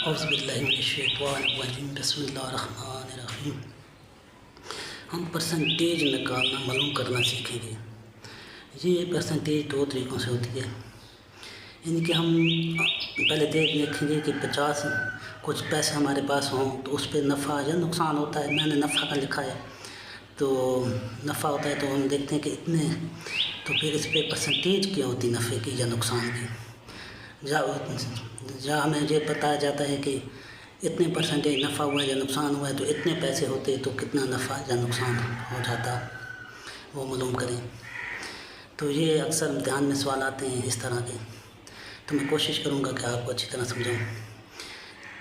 औज़ुबिल्लाहिमिनश्शैतानिर्रजीम बिस्मिल्लाहिर्रहमानिर्रहीम। हम परसेंटेज निकालना मालूम करना सीखेंगे। ये परसेंटेज दो तरीक़ों से होती है। यानी कि हम पहले देखेंगे कि 50 कुछ पैसे हमारे पास हों तो उस पर नफ़ा या नुकसान होता है। मैंने नफ़ा का लिखा है तो नफ़ा होता है, तो हम देखते हैं कि इतने, तो फिर इस पर परसेंटेज क्या होती नफ़े की या नुकसान की। जहाँ हमें ये बताया जाता है कि इतने परसेंटेज नफ़ा हुआ है या नुकसान हुआ है, तो इतने पैसे होते तो कितना नफ़ा या नुकसान हो जाता, वो मालूम करें। तो ये अक्सर इम्तिहान में सवाल आते हैं इस तरह के, तो मैं कोशिश करूँगा कि आपको अच्छी तरह समझाऊँ।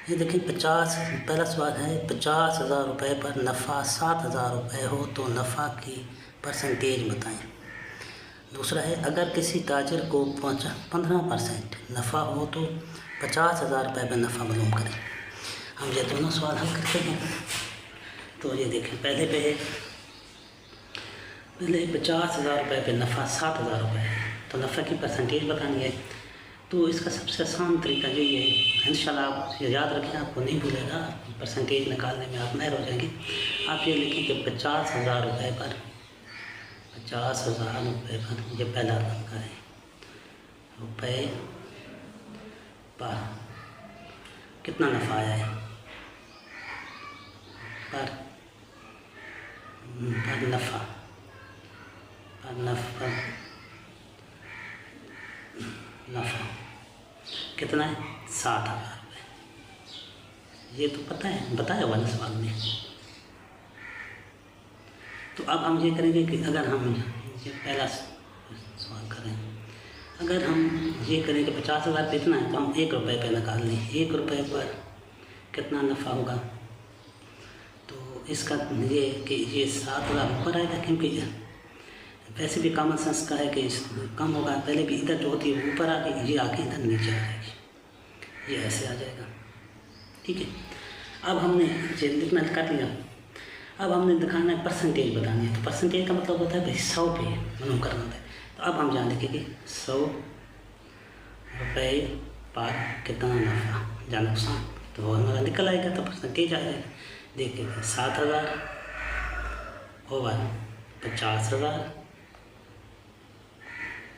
ये देखिए 50, पहला सवाल है 50,000 रुपये पर नफ़ा 7,000 रुपये हो तो नफ़ा की परसेंटेज बताएं। दूसरा है अगर किसी ताजिर को 15% नफ़ा हो तो 50,000 रुपये पर नफ़ा मालूम करें। हम ये दोनों सवाल हल करते हैं। तो ये देखें, पहले 50,000 रुपये पे नफ़ा 7,000 रुपये है, तो नफ़ा की परसेंटेज बतानी है। तो इसका सबसे आसान तरीका यही है, इंशाल्लाह आप ये याद रखें, आपको नहीं भूलेगा, परसेंटेज निकालने में आप माहिर हो जाएंगे। आप ये लिखें कि 50,000 रुपये पर, 50,000 रुपये पर, ये पहला तरीका है, रुपये पर कितना नफ़ा आया है, पर नफ़ा कितना है 7,000 रुपये। ये तो पता है, बताया हुआ ना सवाल में। तो अब हम ये करेंगे कि अगर हम ये पहला सवाल करें, अगर हम ये करें कि 50,000 पे इतना है, तो हम 1 रुपये पे निकाल लें। 1 रुपये पर कितना नफ़ा होगा, तो इसका ये कि ये 7,000 ऊपर आएगा, क्योंकि वैसे भी कॉमन सेंस का है कि कम होगा, पहले भी इधर जो होती है ऊपर आके, ये आके इधर नीचे आ जाएगी, ये ऐसे आ जाएगा। ठीक है, अब हमने ये लिखना कर लिया। अब हमने दिखाना है, परसेंटेज बतानी है। तो परसेंटेज का मतलब होता है भाई 100 पे मालूम करना होता है। तो अब हम जान लिखेंगे 100 रुपये पर कितना नफ़ा या नुकसान, तो वो हमारा निकल आएगा, तो परसेंटेज आ जाएगा। देखिए 7,000 ओवर 50,000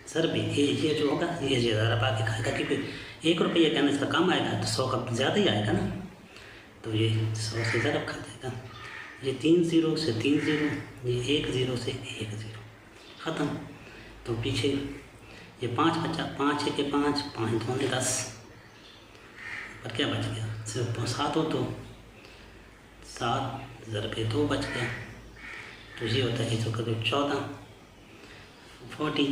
सर भी ये जो होगा ये ज़्यादा बाकी खाएगा, क्योंकि 1 रुपये कहना इसका कम आएगा तो 100 का ज़्यादा ही आएगा ना, तो ये 100 से ज़्यादा खा जाएगा। ये 3 0 से 3 0, ये 1 0 से 1 0 ख़त्म। तो पीछे ये 5 बचा, 5 1 5, 5 2 10, पर क्या बच गया, सिर्फ 7 हो तो 7 ज़रबे 2 बच गया, तो ये होता है जो करीब 14 40।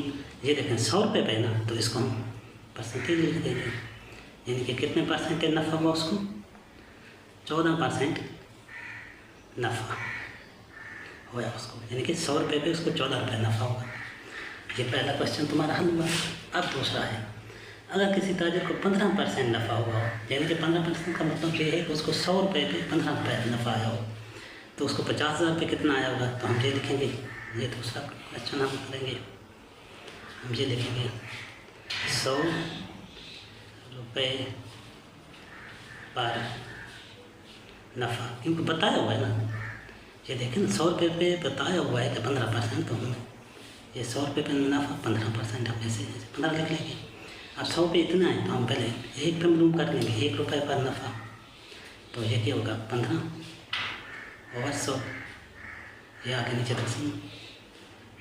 ये देखें 100 रुपये पे ना, तो इसको हम परसेंटेज लिख देंगे, यानी कि कितने परसेंटेज नफ़ा हुआ उसको, 14% नफ़ा होया उसको, यानी कि 100 रुपये पे उसको 14 रुपये नफ़ा होगा। ये पहला क्वेश्चन तुम्हारा हल हुआ। अब दूसरा है, अगर किसी ताजिर को 15% नफ़ा हुआ हो, यानी कि 15% का मतलब ये है कि उसको 100 रुपये पे 15 रुपये नफ़ा आया हो, तो उसको 50,000 रुपये कितना आया होगा। तो हम ये लिखेंगे, ये दूसरा क्वेश्चन हम करेंगे, हम ये लिखेंगे 100 रुपये पर नफ़ा, क्योंकि बताया हुआ है ना। ये देखें 100 रुपये पे बताया हुआ है कि 15%, तो हम ये 100 रुपये पे नफ़ा 15%, हम ऐसे 15 लिख लेंगे। अब 100 पे इतना है, तो हम पहले 1 पे मालूम कर लेंगे, 1 रुपये पर नफ़ा, तो ये क्या होगा 15 ओवर 100, ये आगे नीचे तकसीम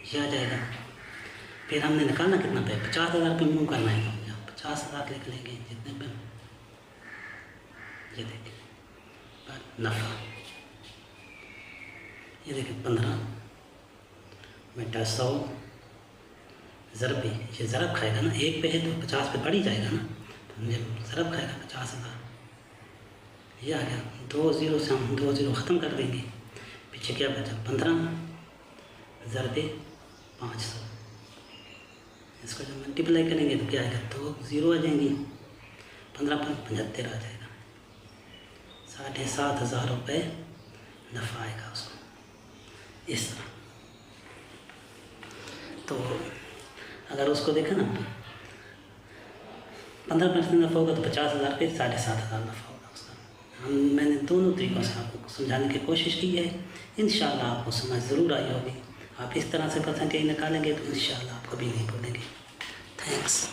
ये आ जाएगा। फिर हमने निकालना कितना पे, 50,000 पे मूव करना है, तो 50,000 लिख लेंगे जितने पे, ये देखिए पर नफ़ा, ये देखिए 15 बटा 100 ज़रब, ये ज़रब खाएगा ना, 1 पे है तो 50 पे बढ़ ही जाएगा ना, तो मुझे ज़रब खाएगा 50,000, ये आ गया। 2 0 से हम 2 0 ख़त्म कर देंगे, पीछे क्या बचा 15 ज़रबे 500, इसको जब मल्टीप्लाई करेंगे तो क्या आएगा, 2 0 आ जाएंगी, 15 पर 75 आ जाएगा, 7,500 रुपये नफ़ा आएगा उसको, इस तरह। तो अगर उसको देखा ना 15% नफ़ा होगा तो 50,000 पे 7,500 नफ़ा होगा उसका। मैंने दोनों तरीक़ों से आपको समझाने की कोशिश की है। इंशाअल्लाह आपको समझ ज़रूर आई होगी। आप इस तरह से परसेंटेज निकालेंगे तो इंशाअल्लाह आप कभी नहीं भूलेंगे। थैंक्स।